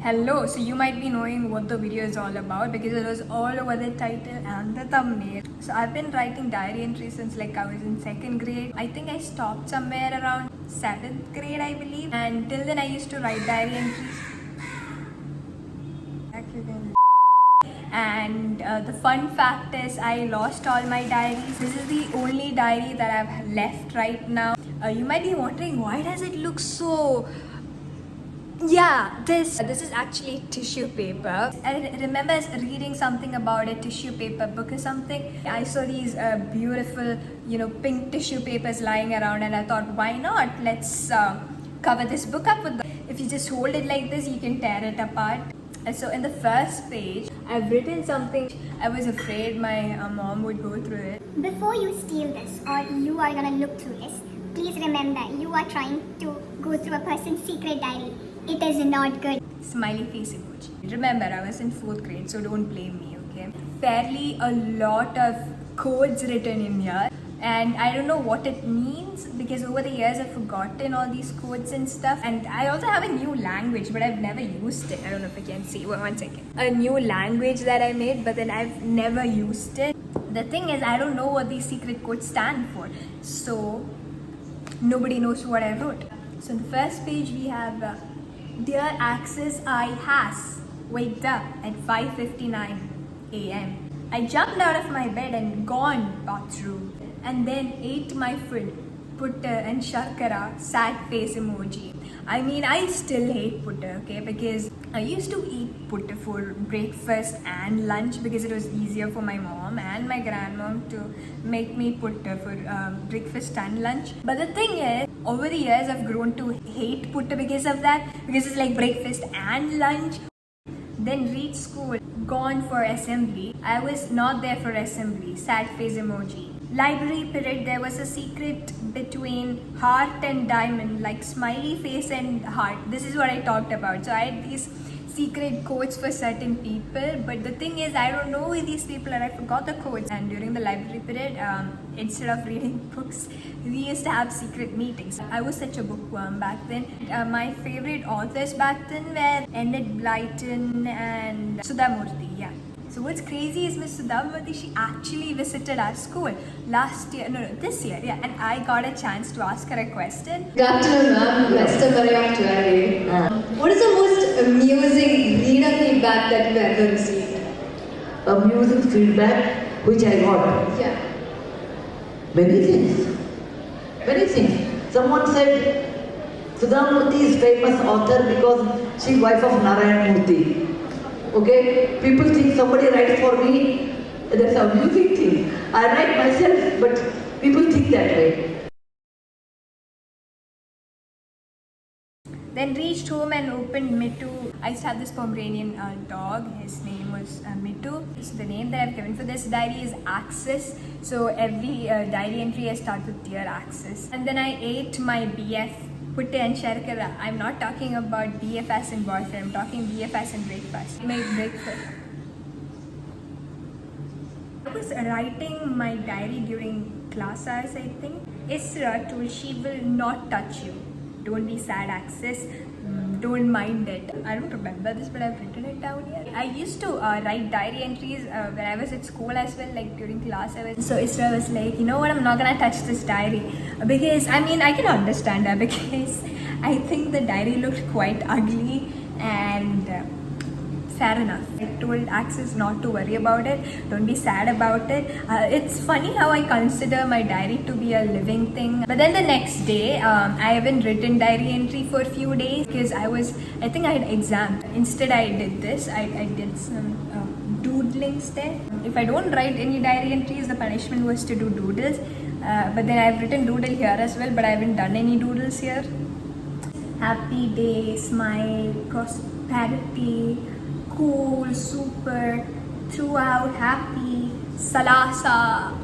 Hello, so you might be knowing what the video is all about because it was all over the title and the thumbnail. So I've been writing diary entries since like I was in second grade. I think I stopped somewhere around 7th grade, I believe. And till then I used to write diary entries. And the fun fact is I lost all my diaries. This is the only diary that I've left right now. You might be wondering, why does it look so... Yeah, this is actually tissue paper. I remember reading something about a tissue paper book or something. I saw these beautiful, pink tissue papers lying around, and I thought, why not? Let's cover this book up with them. If you just hold it like this, you can tear it apart. And so in the first page, I've written something. I was afraid my mom would go through it. Before you steal this or you are gonna look through this, please remember you are trying to go through a person's secret diary. It is not good. Smiley face emoji. Remember, I was in 4th grade, so don't blame me, okay? Fairly a lot of codes written in here. And I don't know what it means because over the years I've forgotten all these codes and stuff. And I also have a new language, but I've never used it. I don't know if I can see. One second. A new language that I made, but then I've never used it. The thing is, I don't know what these secret codes stand for. So nobody knows what I wrote. So in the first page we have Dear Axis, I has waked up at 5:59 a.m. I jumped out of my bed and gone bathroom and then ate my food, putta and sharkara, sad face emoji. I mean, I still hate putta, okay, because I used to eat putta for breakfast and lunch because it was easier for my mom and my grandmom to make me putta for breakfast and lunch. But the thing is, over the years I've grown to hate putta because of that, because it's like breakfast and lunch. Then reach school, gone for assembly. I was not there for assembly, sad face emoji. Library period, there was a secret between heart and diamond, like smiley face and heart. This is what I talked about. So I had these secret codes for certain people, but the thing is, I don't know who these people are. I forgot the codes. And during the library period, instead of reading books, we used to have secret meetings. I was such a bookworm back then. My favorite authors back then were Enid Blyton and Sudha Murthy. Yeah. So what's crazy is Miss Sudha Murthy, she actually visited our school this year, yeah. And I got a chance to ask her a question. Good afternoon, ma'am. Mr. Maryam Tuare. What is the most amusing reader feedback that you ever received? Amusing feedback which I got. Yeah. Many things. Many things. Someone said Sudha Murthy is famous author because she's wife of Narayan Murthy. Okay? People think somebody writes for me, that's an amusing thing. I write myself, but people think that way. Then reached home and opened Mittu. I used to have this Pomeranian dog. His name was Mittu. So the name that I've given for this diary is Axis. So every diary entry I start with Dear Axis. And then I ate my BF, Putta and Sharkara. I'm not talking about BF as in boyfriend. I'm talking BF as in breakfast. My breakfast. I was writing my diary during class hours, I think. Isra told she will not touch you. Don't be sad, Axis. Don't mind it. I don't remember this, but I've written it down here. I used to write diary entries when I was at school as well, like during class hours. So Isra was like, you know what, I'm not gonna touch this diary. Because, I mean, I can understand her because I think the diary looked quite ugly and fair enough. I told Axis not to worry about it. Don't be sad about it. It's funny how I consider my diary to be a living thing. But then the next day, I haven't written diary entry for a few days because I think I had exam. Instead, I did this. I did some doodlings there. If I don't write any diary entries, the punishment was to do doodles. But then I've written doodle here as well, but I haven't done any doodles here. Happy day, smile, prosperity, cool, super, throughout, happy, salasa.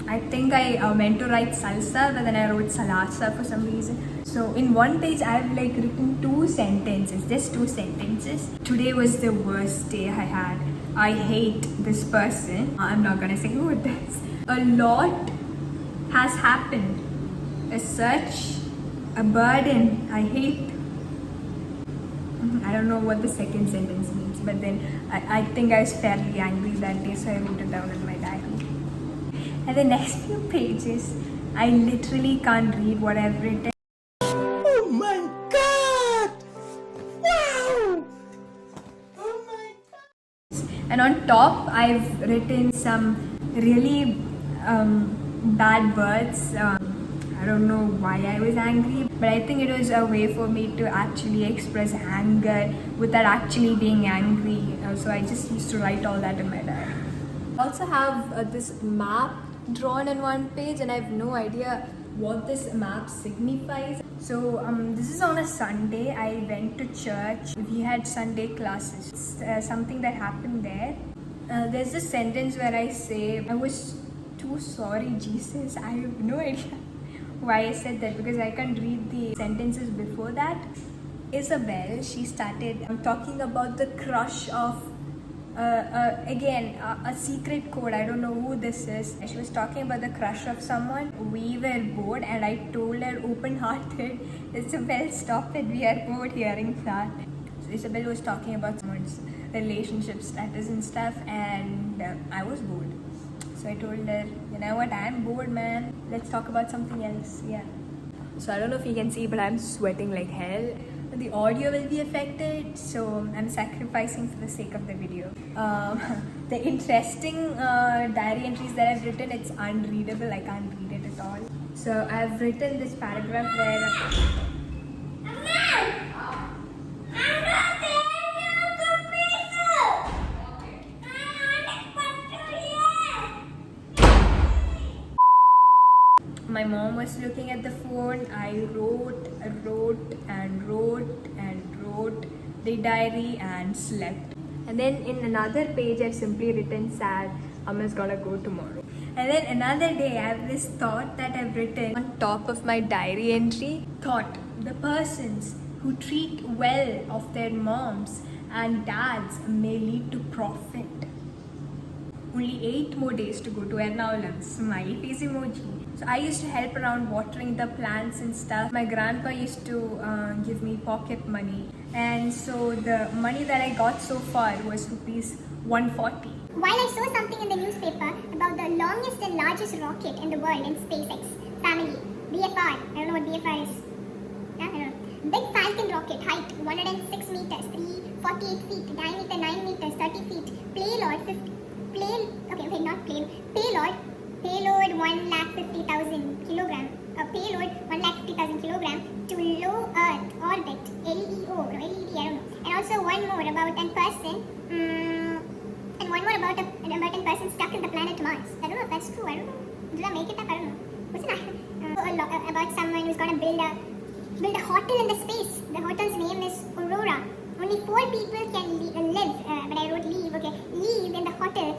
I think I meant to write salsa, but then I wrote salasa for some reason. So in one page, I've like written 2 sentences, just 2 sentences. Today was the worst day I had. I hate this person. I'm not gonna say who it is. A lot has happened. As such, a burden I hate. I don't know what the second sentence means, but then I think I was fairly angry that day, so I wrote it down in my diary. And the next few pages, I literally can't read what I've written. Oh my god! Wow! Oh my god! And on top, I've written some really bad words. I don't know why I was angry, but I think it was a way for me to actually express anger without actually being angry. So I just used to write all that in my diary. I also have this map drawn in one page, and I have no idea what this map signifies. So this is on a Sunday. I went to church. We had Sunday classes. Something that happened there. There's a sentence where I say, I was too sorry, Jesus. I have no idea why I said that, because I can't read the sentences before that. Isabel, she started talking about the crush of again a secret code. I don't know who this is. She was talking about the crush of someone. We were bored, and I told her open-hearted, Isabel, stop it, we are bored hearing that. So Isabel was talking about someone's relationship status and stuff, and I was bored. So I told her, you know what, I'm bored, man. Let's talk about something else. Yeah. So I don't know if you can see, but I'm sweating like hell. The audio will be affected, so I'm sacrificing for the sake of the video. The interesting diary entries that I've written, it's unreadable. I can't read it at all. So I've written this paragraph where my mom was looking at the phone. I wrote the diary and slept. And then in another page, I've simply written sad, Amma's gonna go tomorrow. And then another day, I have this thought that I've written on top of my diary entry. Thought, the persons who treat well of their moms and dads may lead to profit. Only 8 more days to go to Ernakulam. Smiley face emoji. So I used to help around watering the plants and stuff. My grandpa used to give me pocket money. And so the money that I got so far was rupees 140. While I saw something in the newspaper about the longest and largest rocket in the world in SpaceX family, BFR. I don't know what BFR is. Yeah, I don't know. Big Falcon rocket, height 106 meters, 348 feet, diameter 9 meters, 30 feet, payload 150,000 kilogram, payload 150,000 kilogram to low Earth orbit, LEO, no, LED, I don't know. And also one more about an person stuck in the planet Mars. I don't know if that's true. I don't know. Did I make it up? I don't know. What's it about someone who's gonna build a hotel in the space. The hotel's name is Aurora. Only 4 people can live, but I wrote leave, okay, live in the hotel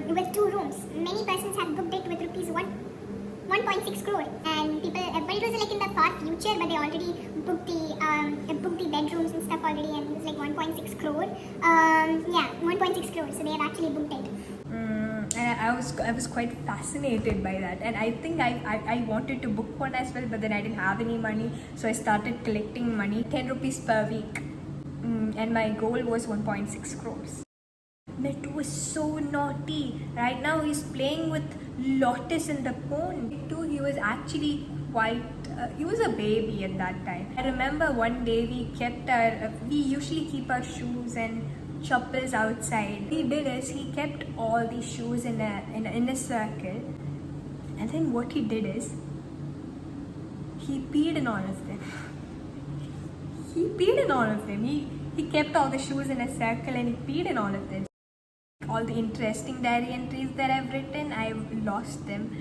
with 2 rooms. Many persons have booked it with rupees 1.6 crore, and people, but it was like in the far future, but they already booked the bedrooms and stuff already, and it was like 1.6 crore. 1.6 crore, so they have actually booked it. And I was quite fascinated by that, and I think I wanted to book one as well, but then I didn't have any money, so I started collecting money, 10 rupees per week. And my goal was 1.6 crores. Nettu was so naughty. Right now he's playing with Lotus in the pond. Nettu, he was actually quite, he was a baby at that time. I remember one day we usually keep our shoes and chappals outside. What he did is he kept all these shoes in a circle, and then what he did is he peed in all of them. He kept all the shoes in a circle and he peed in all of them. All the interesting diary entries that I've written, I've lost them.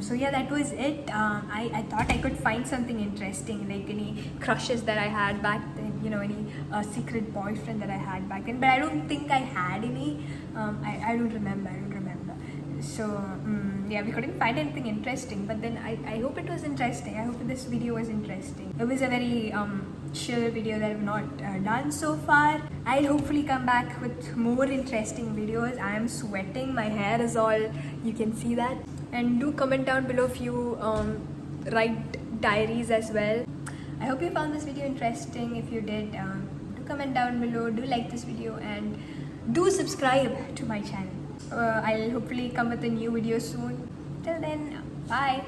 So yeah, that was it. I thought I could find something interesting, like any crushes that I had back then, any secret boyfriend that I had back then. But I don't think I had any. I don't remember. So yeah, we couldn't find anything interesting, but then I hope it was interesting. I hope this video was interesting. It was a very chill video that I've not done so far. I'll hopefully come back with more interesting videos. I am sweating, my hair is all, you can see that. And do comment down below if you write diaries as well. I hope you found this video interesting. If you did, comment down below, do like this video, and do subscribe to my channel. I'll hopefully come with a new video soon. Till then, bye.